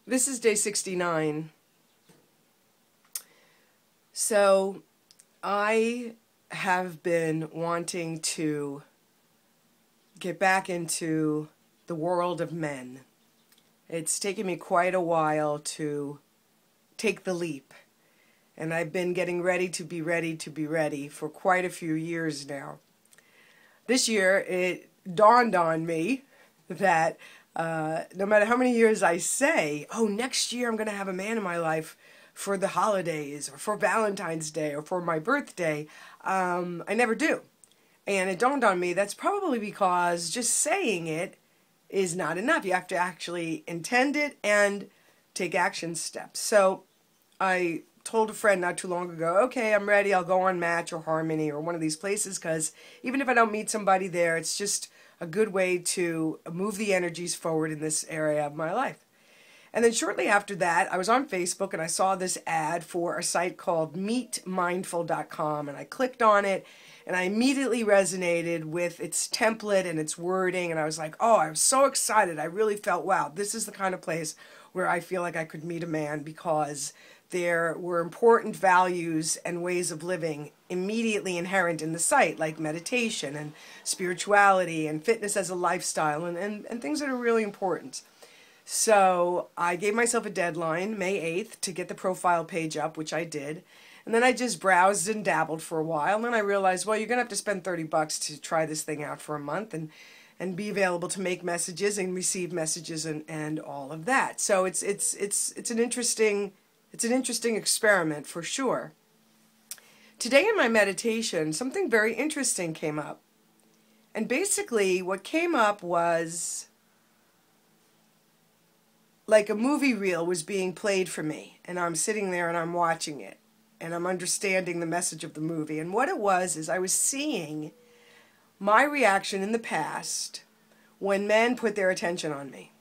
This is day 69. So I have been wanting to get back into the world of men. It's taken me quite a while to take the leap. And I've been getting ready to be ready for quite a few years now. This year, it dawned on me that no matter how many years I say, oh, next year I'm going to have a man in my life for the holidays or for Valentine's Day or for my birthday, I never do. And it dawned on me that's probably because just saying it is not enough. You have to actually intend it and take action steps. So I told a friend not too long ago, okay, I'm ready. I'll go on Match or Harmony or one of these places because even if I don't meet somebody there, it's just a good way to move the energies forward in this area of my life. And then shortly after that, I was on Facebook and I saw this ad for a site called meetmindful.com, and I clicked on it and I immediately resonated with its template and its wording, and I was like, oh, I was so excited. I really felt, wow, this is the kind of place where I feel like I could meet a man, because there were important values and ways of living immediately inherent in the site, like meditation and spirituality and fitness as a lifestyle and things that are really important. So I gave myself a deadline, May 8th, to get the profile page up, which I did. And then I just browsed and dabbled for a while. And then I realized, well, you're going to have to spend $30 to try this thing out for a month and be available to make messages and receive messages and all of that. So it's an interesting experiment for sure. Today in my meditation, something very interesting came up. And basically what came up was like a movie reel was being played for me, and I'm sitting there and I'm watching it and I'm understanding the message of the movie. And what it was is I was seeing my reaction in the past when men put their attention on me.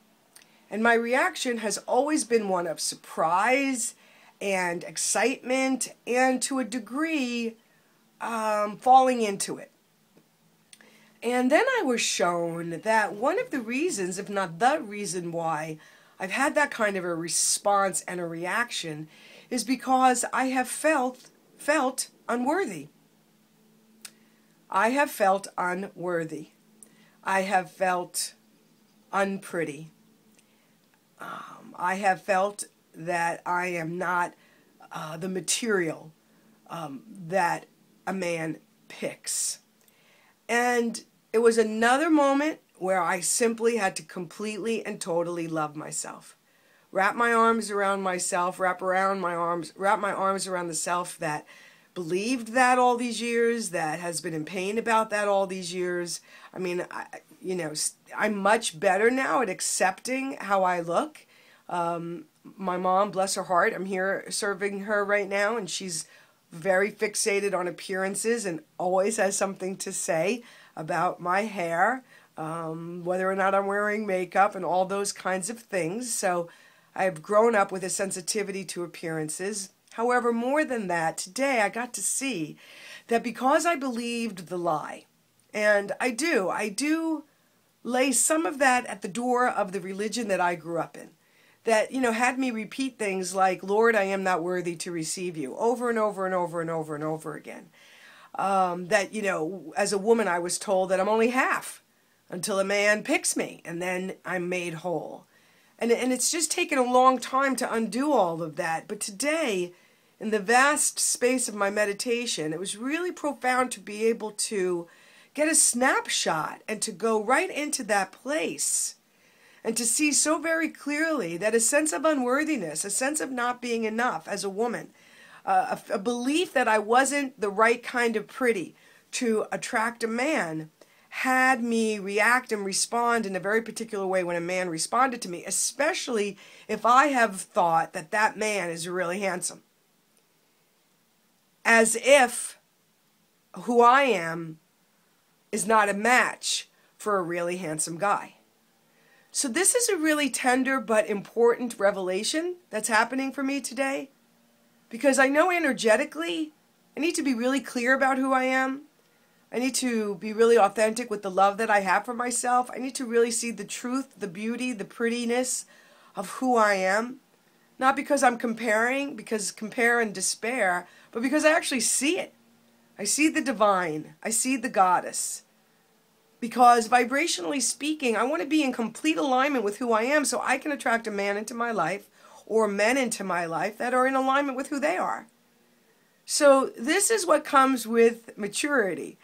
And my reaction has always been one of surprise and excitement, and to a degree, falling into it. And then I was shown that one of the reasons, if not the reason why I've had that kind of a response and a reaction, is because I have felt unworthy. I have felt unworthy. I have felt unpretty. I have felt that I am not the material that a man picks. And it was another moment where I simply had to completely and totally love myself. Wrap my arms around myself, wrap my arms around the self that believed that all these years, that has been in pain about that all these years. I mean, I'm much better now at accepting how I look. My mom, bless her heart, I'm here serving her right now, and she's very fixated on appearances and always has something to say about my hair, whether or not I'm wearing makeup and all those kinds of things. So I've grown up with a sensitivity to appearances. However, more than that, today I got to see that because I believed the lie, and I do lay some of that at the door of the religion that I grew up in, that, had me repeat things like, Lord, I am not worthy to receive you, over and over and over and over and over again. That, as a woman, I was told that I'm only half until a man picks me, and then I'm made whole. And it's just taken a long time to undo all of that. But today, in the vast space of my meditation, it was really profound to be able to get a snapshot and to go right into that place and to see so very clearly that a sense of unworthiness, a sense of not being enough as a woman, a belief that I wasn't the right kind of pretty to attract a man, had me react and respond in a very particular way when a man responded to me, especially if I have thought that that man is really handsome. As if who I am is not a match for a really handsome guy. So this is a really tender but important revelation that's happening for me today, because I know energetically I need to be really clear about who I am. I need to be really authentic with the love that I have for myself. I need to really see the truth, the beauty, the prettiness of who I am. Not because I'm comparing, because compare and despair, but because I actually see it. I see the divine. I see the goddess. Because vibrationally speaking, I want to be in complete alignment with who I am so I can attract a man into my life or men into my life that are in alignment with who they are. So this is what comes with maturity.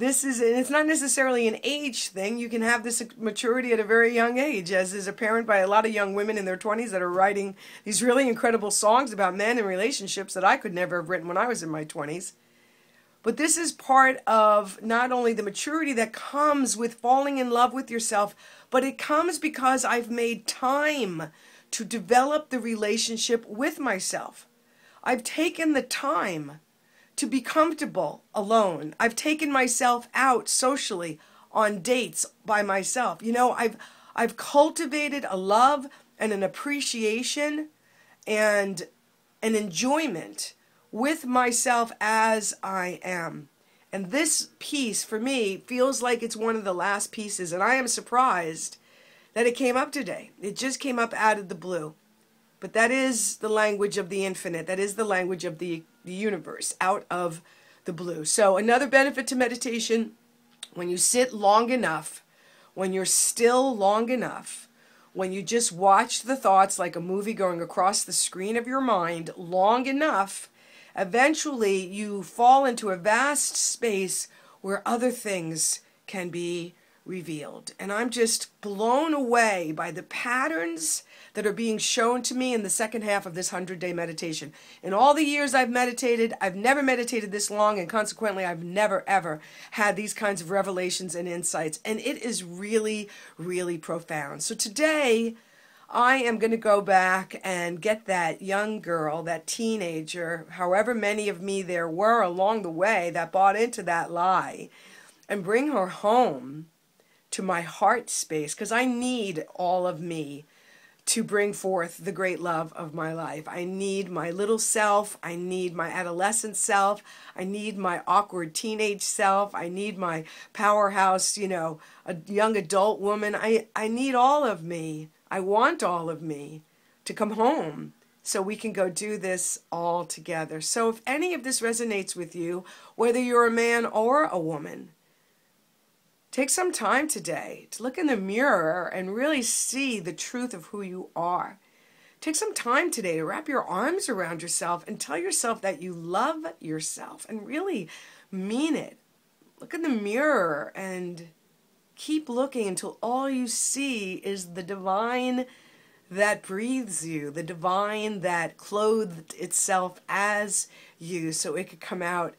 And it's not necessarily an age thing. You can have this maturity at a very young age, as is apparent by a lot of young women in their 20s that are writing these really incredible songs about men and relationships that I could never have written when I was in my 20s. But this is part of not only the maturity that comes with falling in love with yourself, but it comes because I've made time to develop the relationship with myself. I've taken the time to be comfortable alone. I've taken myself out socially on dates by myself. You know, I've cultivated a love and an appreciation and an enjoyment with myself as I am. And this piece, for me, feels like it's one of the last pieces, and I am surprised that it came up today. It just came up out of the blue. But that is the language of the infinite. That is the language of the universe, out of the blue. So another benefit to meditation, when you sit long enough, when you're still long enough, when you just watch the thoughts like a movie going across the screen of your mind long enough, eventually you fall into a vast space where other things can be revealed. And I'm just blown away by the patterns that are being shown to me in the second half of this 100-day meditation. In all the years I've meditated, I've never meditated this long, and consequently I've never ever had these kinds of revelations and insights. And it is really, really profound. So today I am going to go back and get that young girl, that teenager, however many of me there were along the way that bought into that lie, and bring her home to my heart space, because I need all of me to bring forth the great love of my life. I need my little self. I need my adolescent self. I need my awkward teenage self. I need my powerhouse, a young adult woman. I need all of me. I want all of me to come home so we can go do this all together. So if any of this resonates with you, whether you're a man or a woman, take some time today to look in the mirror and really see the truth of who you are. Take some time today to wrap your arms around yourself and tell yourself that you love yourself and really mean it. Look in the mirror and keep looking until all you see is the divine that breathes you, the divine that clothed itself as you so it could come out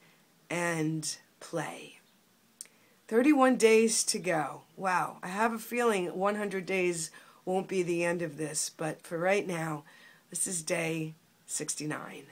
and play. 31 days to go. Wow, I have a feeling 100 days won't be the end of this, but for right now, this is day 69.